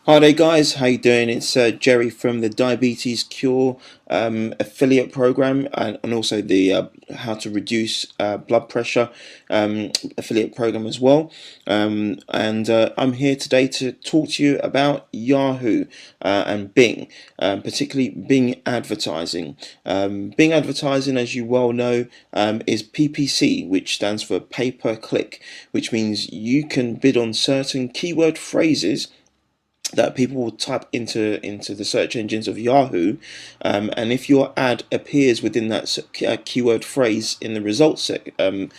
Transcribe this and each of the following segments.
Hi there guys, how you doing? It's Jerry from the Diabetes Cure affiliate program and also the how to reduce blood pressure affiliate program as well. And I'm here today to talk to you about Yahoo and Bing, particularly Bing advertising. Bing advertising, as you well know, is PPC, which stands for pay per click, which means you can bid on certain keyword phrases that people will type into the search engines of Yahoo, and if your ad appears within that keyword phrase in the results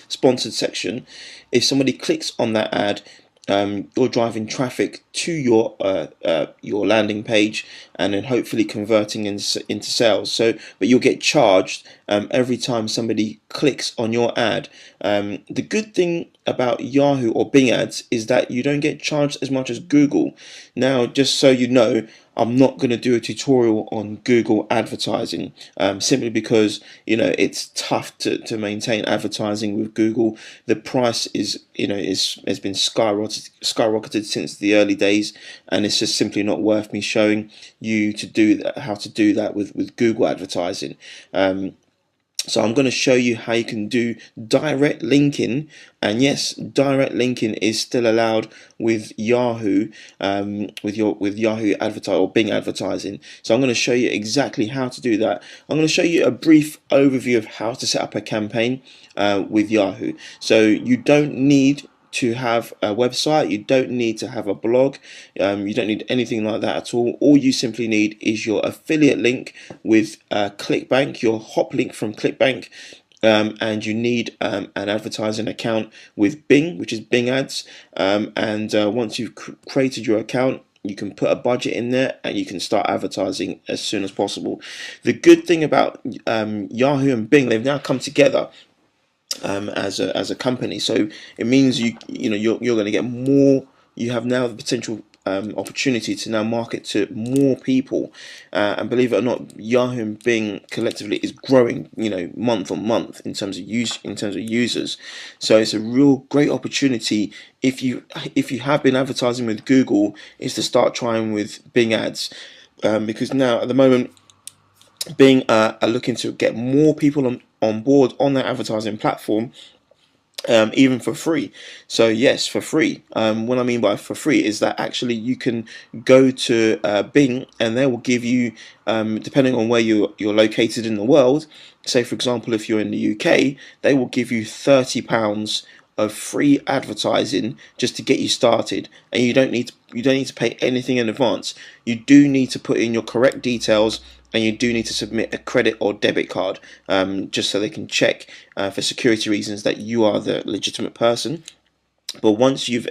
sponsored section, if somebody clicks on that ad, you're driving traffic to your landing page, and then hopefully converting into sales. So, but you'll get charged every time somebody clicks on your ad. The good thing about Yahoo or Bing ads is that you don't get charged as much as Google. Now, just so you know, I'm not going to do a tutorial on Google advertising, simply because it's tough to maintain advertising with Google. The price has been skyrocketed since the early days, and it's just simply not worth me showing you to do that, how to do that with Google advertising. So I'm going to show you how you can do direct linking, and yes, direct linking is still allowed with Yahoo, with Yahoo advertise or Bing advertising. So I'm going to show you exactly how to do that. I'm going to show you a brief overview of how to set up a campaign with Yahoo. So you don't need to have a website, you don't need to have a blog, you don't need anything like that at all you simply need is your affiliate link with ClickBank, your hop link from ClickBank, and you need an advertising account with Bing, which is Bing ads, and once you've created your account, you can put a budget in there and you can start advertising as soon as possible. The good thing about Yahoo and Bing, they've now come together as a company. So it means you're going to get more. You have now the potential opportunity to now market to more people, and believe it or not, Yahoo and Bing collectively is growing, month on month in terms of users. So it's a real great opportunity if you have been advertising with Google, is to start trying with Bing ads, because now at the moment Bing are looking to get more people on board on their advertising platform, even for free. So yes, for free. What I mean by for free is that actually you can go to Bing and they will give you, depending on where you're located in the world. Say for example, if you're in the UK, they will give you £30 of free advertising just to get you started, and you don't need to pay anything in advance. You do need to put in your correct details, and you do need to submit a credit or debit card, just so they can check for security reasons that you are the legitimate person. But once you've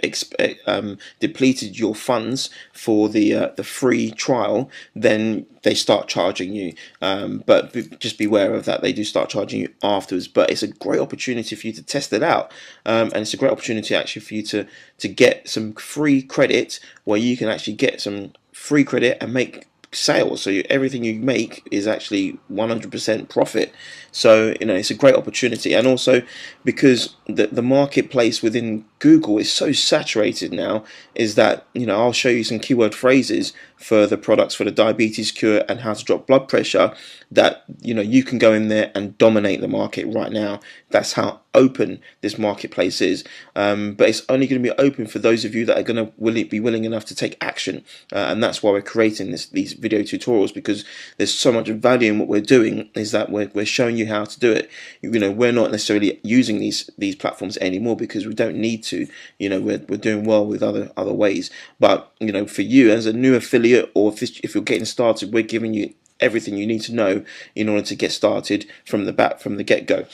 depleted your funds for the free trial, then they start charging you. But just beware of that; they do start charging you afterwards. But it's a great opportunity for you to test it out, and it's a great opportunity actually for you to get some free credit, where you can actually get some free credit and make sales. So everything you make is actually 100% profit. So it's a great opportunity, and also because the marketplace within Google is so saturated now, is that I'll show you some keyword phrases for the products for the diabetes cure and how to drop blood pressure, that you can go in there and dominate the market right now. That's how open this marketplace is, but it's only going to be open for those of you that are going to be willing enough to take action, and that's why we're creating these video tutorials, because there's so much value in what we're doing, is that we're showing you how to do it. We're not necessarily using these platforms anymore because we don't need to. We're doing well with other ways, but for you as a new affiliate, or if you're getting started, we're giving you everything you need to know in order to get started from the get-go.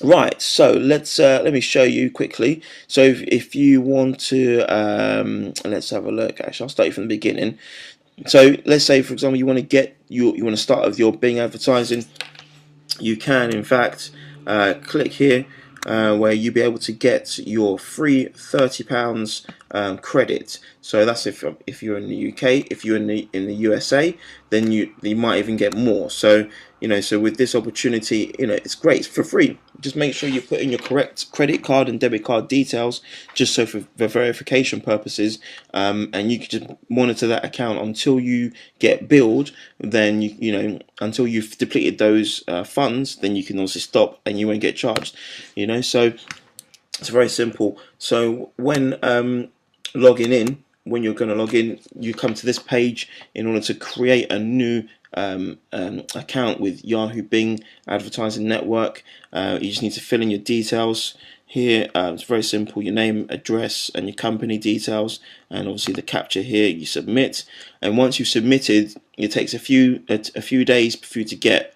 Right, so let me show you quickly. So if you want to, let's have a look. Actually, I'll start you from the beginning. So let's say, for example, you want to start with your Bing advertising. You can, in fact, click here, where you'll be able to get your free £30 credit. So that's if you're in the UK. If you're in the USA, then you might even get more. So so with this opportunity, it's great, it's for free. just make sure you put in your correct credit card and debit card details, just so for verification purposes, and you can just monitor that account until you get billed. Then you know, until you've depleted those funds, then you can also stop and you won't get charged. You know, so it's very simple. So when logging in, when you're going to log in, you come to this page in order to create a new account with Yahoo Bing Advertising Network. You just need to fill in your details here. It's very simple: your name, address, and your company details, and obviously the captcha here. You submit, and once you've submitted, it takes a few days for you to get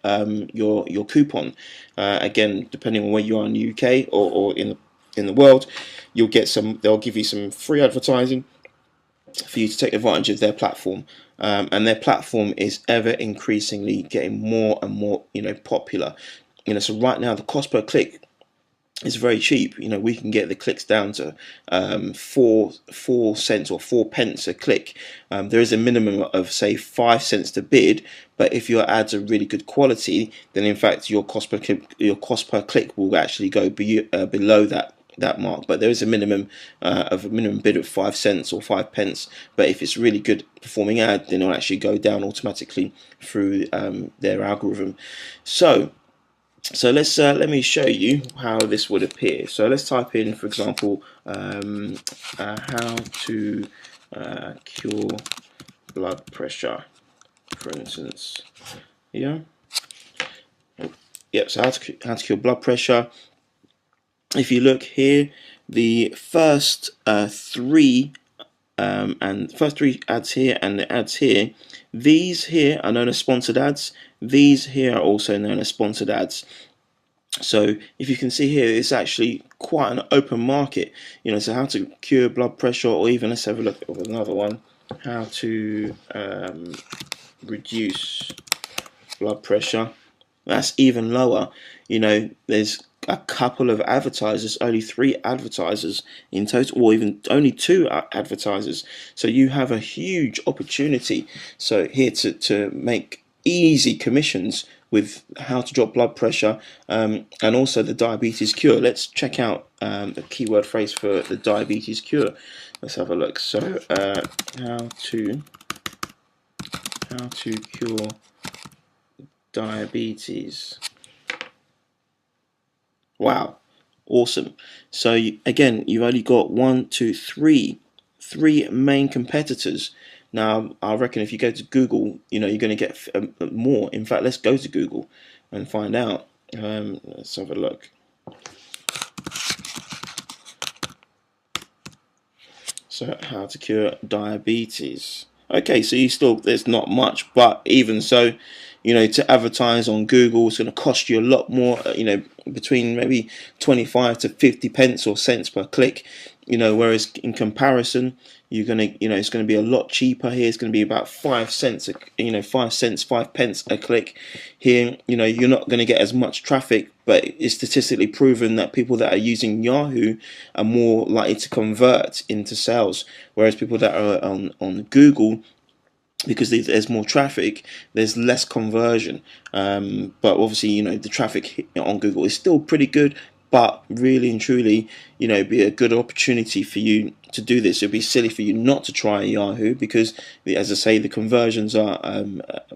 your coupon. Again, depending on where you are in the UK or in the world, you'll get some. They'll give you some free advertising for you to take advantage of their platform, and their platform is ever increasingly getting more and more, you know, popular. You know, so right now the cost per click is very cheap. You know, we can get the clicks down to 4 cents or 4 pence a click. There is a minimum of say 5 cents to bid, but if your ads are really good quality, then in fact your cost per click will actually go below that mark. But there is a minimum bid of 5 cents or 5 pence. But if it's really good performing ad, then it'll actually go down automatically through their algorithm. So let's let me show you how this would appear. So let's type in, for example, how to cure blood pressure, for instance. Yeah. Yep. So how to cure blood pressure. If you look here, the first three ads here and the ads here, these here are known as sponsored ads. These here are also known as sponsored ads. So if you can see here, it's actually quite an open market. You know, so how to cure blood pressure, or even let's have a look at another one, how to reduce blood pressure. That's even lower. You know, there's a couple of advertisers, only 3 advertisers in total, or even only 2 advertisers. So you have a huge opportunity. So here to make easy commissions with how to drop blood pressure, and also the diabetes cure. Let's check out the keyword phrase for the diabetes cure. Let's have a look. So how to cure diabetes. Wow, awesome. So again, you've only got 3 main competitors. Now I reckon if you go to Google, you know, you're going to get more. In fact, let's go to Google and find out. Let's have a look. So how to cure diabetes. Okay, so there's not much, but even so, you know, to advertise on Google, it's going to cost you a lot more, you know, between maybe 25 to 50 pence or cents per click, you know, whereas in comparison, you're going to, you know, it's going to be a lot cheaper here. It's going to be about 5 cents, 5 pence a click. Here, you know, you're not going to get as much traffic, but it's statistically proven that people that are using Yahoo are more likely to convert into sales, whereas people that are on Google, because there's more traffic, there's less conversion. But obviously, you know, the traffic on Google is still pretty good, but really and truly, you know, it'd be a good opportunity for you to do this. It'd be silly for you not to try Yahoo, because, as I say, the conversions are,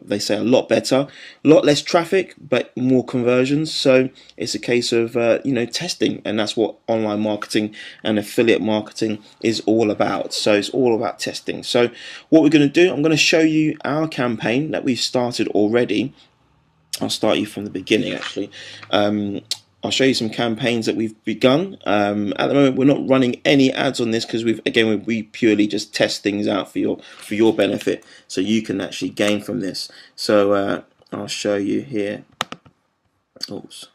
they say, a lot better, a lot less traffic, but more conversions. So it's a case of, you know, testing, and that's what online marketing and affiliate marketing is all about. So it's all about testing. So what we're going to do, I'm going to show you our campaign that we've started already. I'll start you from the beginning, actually. I'll show you some campaigns that we've begun. At the moment, we're not running any ads on this because we purely just test things out for your benefit, so you can actually gain from this. So I'll show you here. Oops.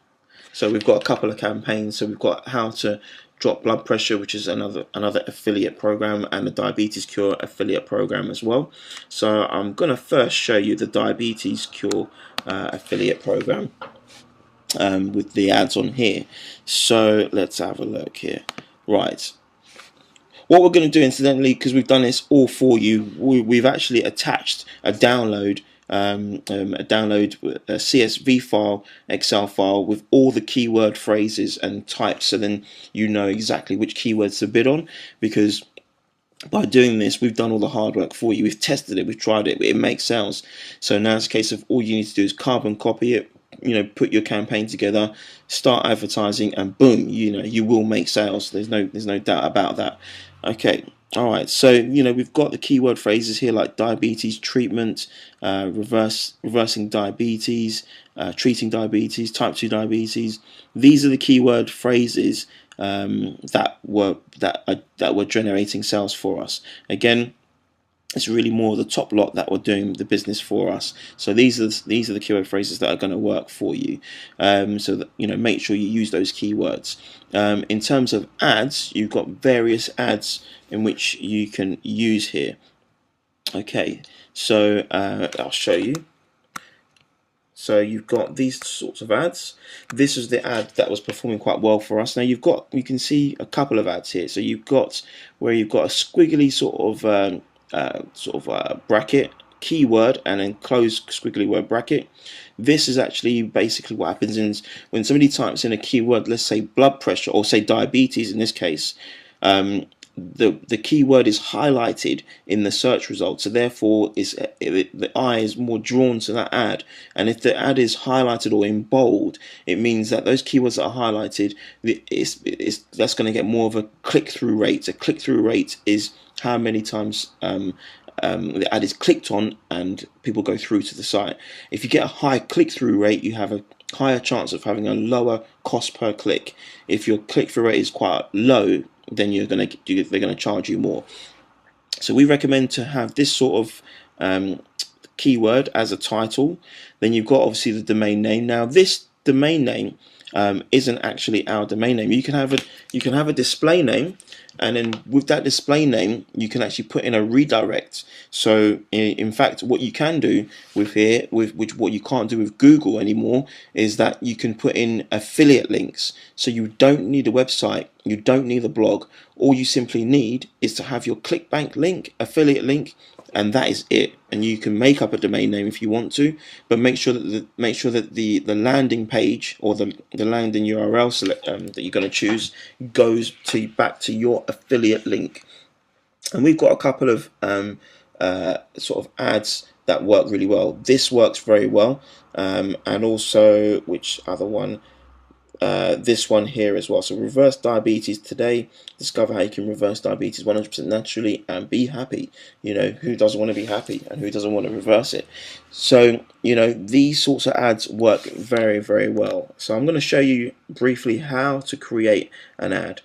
So we've got a couple of campaigns. So we've got how to drop blood pressure, which is another affiliate program, and the diabetes cure affiliate program as well. So I'm gonna first show you the diabetes cure affiliate program. With the ads on here. So let's have a look here. Right. What we're going to do, incidentally, because we've done this all for you, we've actually attached a download download a CSV file, Excel file with all the keyword phrases and types, so then you know exactly which keywords to bid on, because by doing this, we've done all the hard work for you. We've tested it, we've tried it, it makes sales. So now it's a case of all you need to do is carbon copy it, put your campaign together, start advertising, and boom, you will make sales. There's no doubt about that. Okay. All right, so we've got the keyword phrases here like diabetes treatment, reversing diabetes, treating diabetes, type 2 diabetes. These are the keyword phrases that were generating sales for us. Again, it's really more the top lot that were doing the business for us. So these are the keyword phrases that are going to work for you. So that, make sure you use those keywords. In terms of ads, you've got various ads in which you can use here. Okay, so I'll show you. So you've got these sorts of ads. This is the ad that was performing quite well for us. Now you can see a couple of ads here. So you've got where you've got a squiggly sort of bracket, keyword, and then closed squiggly word bracket. This is actually basically what happens is when somebody types in a keyword, let's say blood pressure or say diabetes in this case, the keyword is highlighted in the search results, so therefore the eye is more drawn to that ad. And if the ad is highlighted or in bold, it means that those keywords that are highlighted, that's going to get more of a click-through rate. A click-through rate is how many times the ad is clicked on and people go through to the site. If you get a high click-through rate, you have a higher chance of having a lower cost per click. If your click-through rate is quite low, then they're going to charge you more. So we recommend to have this sort of keyword as a title. Then you've got obviously the domain name. Now this domain name isn't actually our domain name. You can have a display name, and then with that display name you can actually put in a redirect. So in fact what you can do with here, what you can't do with Google anymore, is that you can put in affiliate links. So you don't need a website, you don't need a blog. All you simply need is to have your ClickBank link, affiliate link, and that is it. And you can make up a domain name if you want to, but make sure that the landing page or the landing URL that you're going to choose goes back to your affiliate link. And we've got a couple of sort of ads that work really well. This works very well, and also which other one? This one here as well. So reverse diabetes today. Discover how you can reverse diabetes 100% naturally and be happy. Who doesn't want to be happy and who doesn't want to reverse it? So these sorts of ads work very, very well. So I'm going to show you briefly how to create an ad.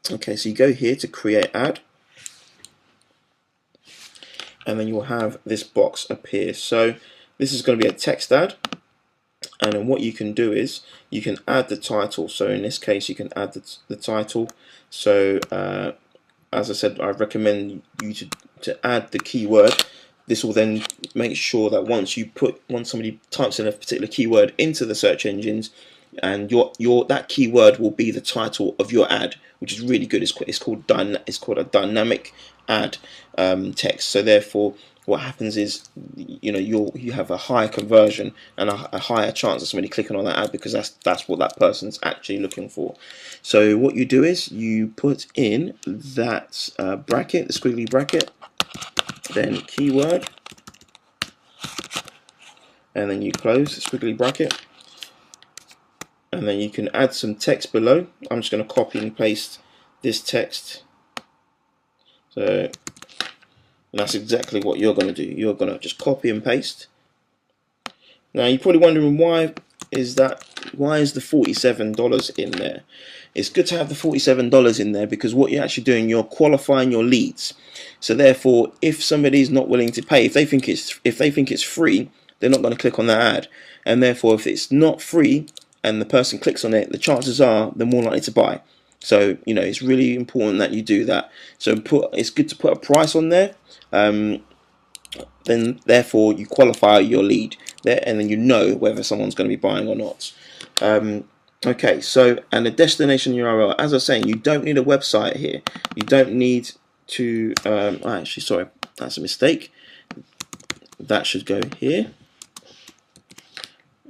Okay, so you go here to create ad, and then you'll have this box appear. So this is going to be a text ad. And then what you can do is you can add the title. So in this case you can add the title. So as I said, I recommend you to add the keyword. This will then make sure that once somebody types in a particular keyword into the search engines, and that keyword will be the title of your ad, which is really good. It's called a dynamic ad text. So therefore what happens is you have a higher conversion and a higher chance of somebody clicking on that ad, because that's what that person's actually looking for. So what you do is you put in that bracket, the squiggly bracket, then keyword, and then you close the squiggly bracket, and then you can add some text below. I'm just going to copy and paste this text. So that's exactly what you're going to do. You're going to just copy and paste. Now you're probably wondering why is the $47 in there? It's good to have the $47 in there because what you're actually doing, you're qualifying your leads. So therefore, if somebody's not willing to pay, if they think it's free, they're not going to click on that ad. And therefore, if it's not free and the person clicks on it, the chances are they're more likely to buy. So it's really important that you do that. So it's good to put a price on there. Then therefore you qualify your lead there, and then you know whether someone's going to be buying or not. Okay, so and the destination URL, as I was saying, you don't need a website here. You don't need to actually, sorry, that's a mistake. that should go here,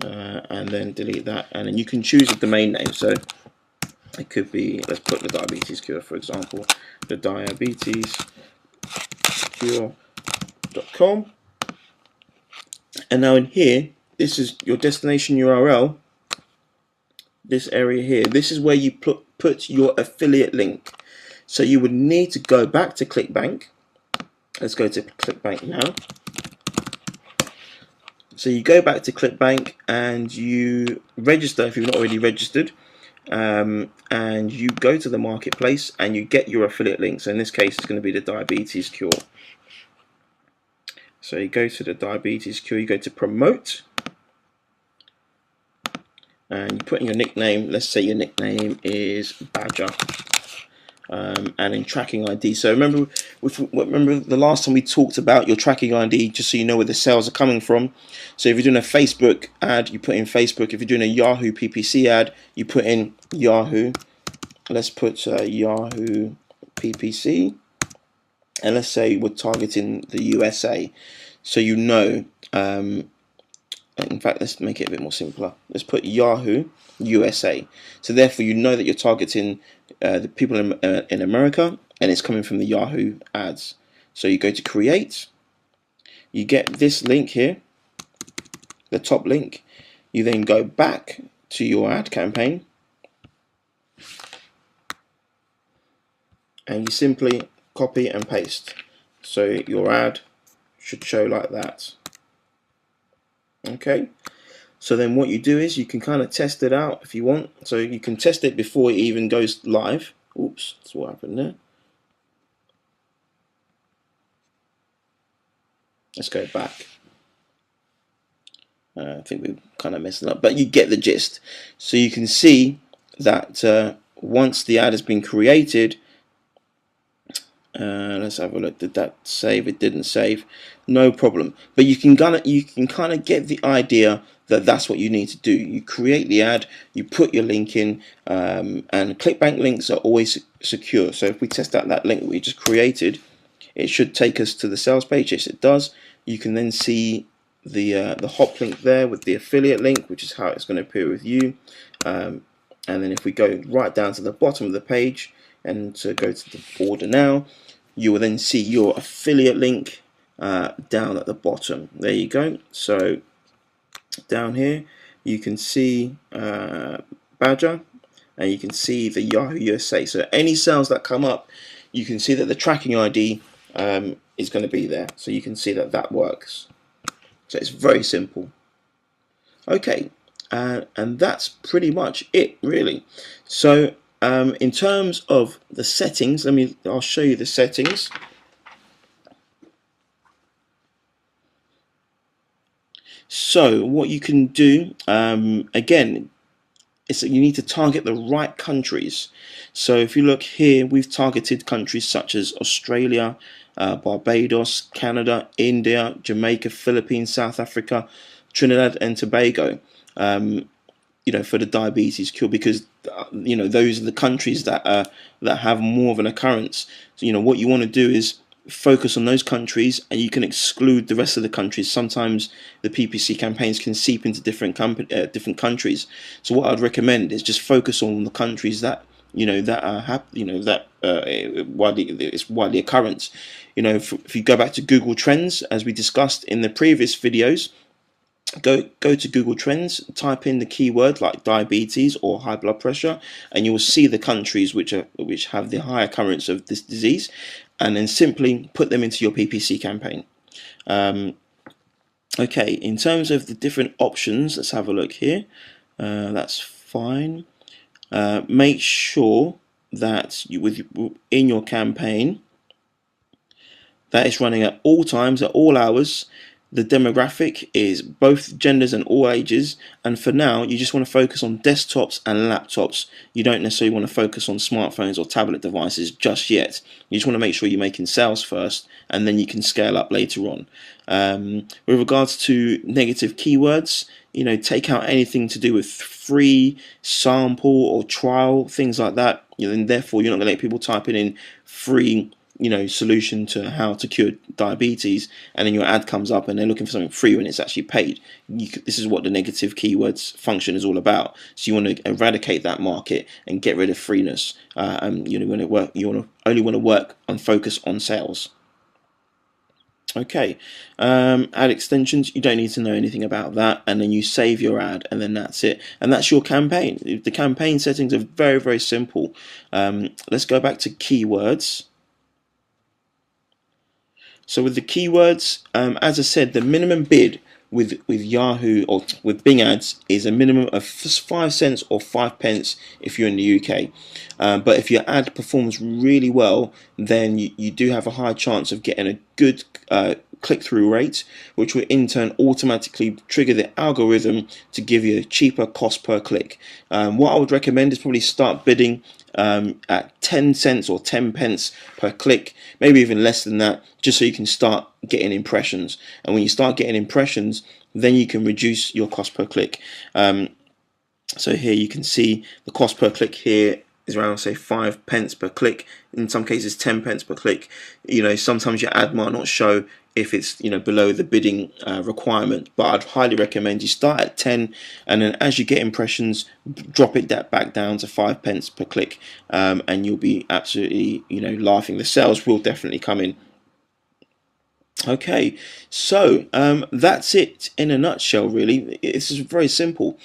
and then delete that, and then you can choose a domain name. So it could be, let's put the diabetes cure, for example, the diabetescure.com. And now in here, this is your destination URL. This area here, this is where you put your affiliate link. So you would need to go back to ClickBank. Let's go to ClickBank now. So you go back to ClickBank and you register if you've not already registered, and you go to the marketplace and you get your affiliate link. So in this case, it's going to be the Diabetes Cure. So you go to the Diabetes Cure, you go to promote, and you put in your nickname. Let's say your nickname is Badger, and in tracking ID. So remember the last time we talked about your tracking ID, just so you know where the sales are coming from. So if you're doing a Facebook ad, you put in Facebook. If you're doing a Yahoo PPC ad, you put in Yahoo. Let's put Yahoo PPC, and let's say we're targeting the USA. So you know, in fact, let's make it a bit more simpler. Let's put Yahoo USA. So therefore, you know that you're targeting the people in America, and it's coming from the Yahoo ads. So you go to create. You get this link here, the top link. You then go back to your ad campaign, and you simply copy and paste. So your ad should show like that. Okay, so then what you do is you can kind of test it out if you want. So you can test it before it even goes live. Oops, that's what happened there. Let's go back. I think we kind of messed it up, but you get the gist. So you can see that once the ad has been created, let's have a look. Did that save? It didn't save. No problem. But you can kind of get the idea that that's what you need to do. You create the ad, you put your link in, and ClickBank links are always secure. So if we test out that link we just created, it should take us to the sales page. Yes, it does. You can then see the hop link there with the affiliate link, which is how it's going to appear with you. And then if we go right down to the bottom of the page and to go to the order now, you will then see your affiliate link down at the bottom. There you go. So down here you can see Badger, and you can see the Yahoo USA. So any sales that come up, you can see that the tracking ID is going to be there. So you can see that that works. So it's very simple. Okay, and that's pretty much it, really. So in terms of the settings, I'll show you the settings. So what you can do, again, is that you need to target the right countries. So if you look here, we've targeted countries such as Australia, Barbados, Canada, India, Jamaica, Philippines, South Africa, Trinidad and Tobago. You know, for the diabetes cure, because you know those are the countries that have more of an occurrence. So you know what you want to do is focus on those countries, and you can exclude the rest of the countries. Sometimes the PPC campaigns can seep into different countries. So what I'd recommend is just focus on the countries that are widely occurrent. You know, if you go back to Google Trends, as we discussed in the previous videos, go to Google Trends, type in the keyword like diabetes or high blood pressure, and you will see the countries which have the high occurrence of this disease, and then simply put them into your PPC campaign. Okay, in terms of the different options, let's have a look here. That's fine. Make sure that in your campaign that it's running at all times, at all hours. The demographic is both genders and all ages, and for now you just want to focus on desktops and laptops. You don't necessarily want to focus on smartphones or tablet devices just yet. You just want to make sure you're making sales first, and then you can scale up later on. With regards to negative keywords, you know, take out anything to do with free, sample or trial, things like that. You know, and therefore you're not going to let people typing in free solution to how to cure diabetes, and then your ad comes up and they're looking for something free when it's actually paid. This is what the negative keywords function is all about. So you want to eradicate that market and get rid of freeness. And you only want to work and focus on sales. Okay, ad extensions, you don't need to know anything about that, and then you save your ad, and then that's it, and that's your campaign. The campaign settings are very, very simple. Let's go back to keywords. So with the keywords, as I said, the minimum bid with Yahoo or with Bing Ads is a minimum of 5 cents or 5 pence if you're in the UK. But if your ad performs really well, then you do have a high chance of getting a good click-through rate, which will in turn automatically trigger the algorithm to give you a cheaper cost per click. What I would recommend is probably start bidding at 10 cents or 10 pence per click, maybe even less than that, just so you can start getting impressions. And when you start getting impressions, then you can reduce your cost per click. So here you can see the cost per click here is around, say, 5 pence per click. In some cases 10 pence per click. Sometimes your ad might not show if it's below the bidding requirement, but I'd highly recommend you start at 10, and then as you get impressions, drop it back down to 5 pence per click, and you'll be absolutely laughing. The sales will definitely come in. Okay, so that's it in a nutshell. Really, this is very simple.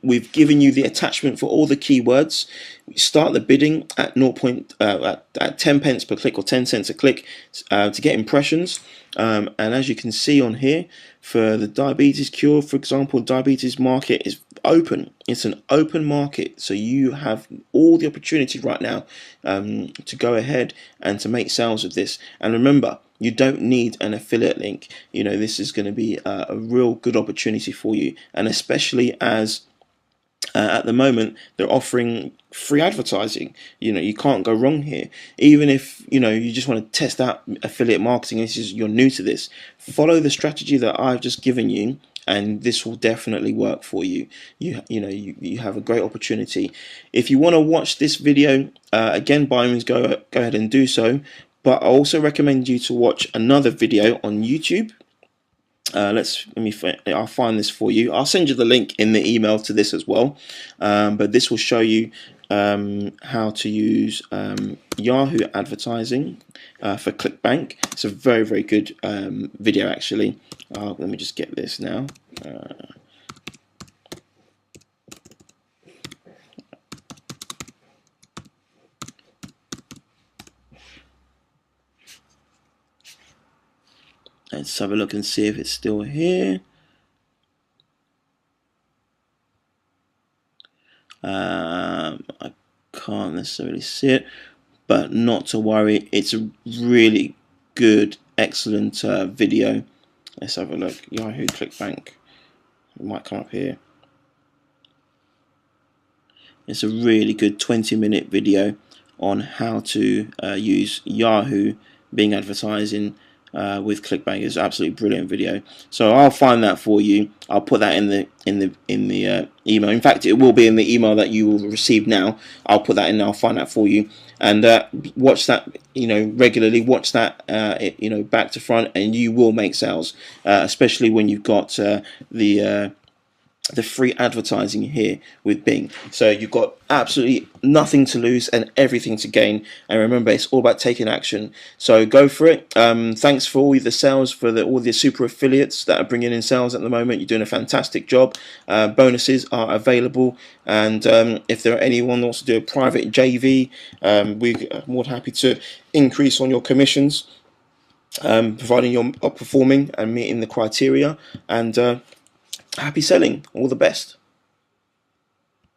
We've given you the attachment for all the keywords. We start the bidding at at 10 pence per click or 10 cents a click to get impressions. And as you can see on here, for the diabetes cure, for example, diabetes market is open. It's an open market, so you have all the opportunity right now to go ahead and to make sales with this. And remember, you don't need an affiliate link. This is going to be a real good opportunity for you, and especially as at the moment they're offering free advertising. You can't go wrong here. Even if you just want to test out affiliate marketing, you're new to this, follow the strategy that I've just given you, and this will definitely work for you. You have a great opportunity. If you want to watch this video again, by all means go ahead and do so. But I also recommend you to watch another video on YouTube. I'll find this for you. I'll send you the link in the email to this as well. But this will show you how to use Yahoo advertising for ClickBank. It's a very, very good video, actually. Let me just get this now. Let's have a look and see if it's still here. I can't necessarily see it, but not to worry. It's a really good, excellent video. Let's have a look. Yahoo ClickBank. It might come up here. It's a really good 20-minute video on how to use Yahoo Bing advertising with ClickBank. It's an absolutely brilliant video. So I'll find that for you. I'll put that in the email. In fact, it will be in the email that you will receive now. I'll put that in. I'll find that for you, and watch that regularly. Watch that back to front, and you will make sales, especially when you've got the free advertising here with Bing. So you've got absolutely nothing to lose and everything to gain. And remember, it's all about taking action. So go for it. Thanks for all the sales, for all the super affiliates that are bringing in sales at the moment. You're doing a fantastic job. Bonuses are available, and if there are anyone who wants to do a private JV, we're more than happy to increase on your commissions, providing you're performing and meeting the criteria. And happy selling. All the best.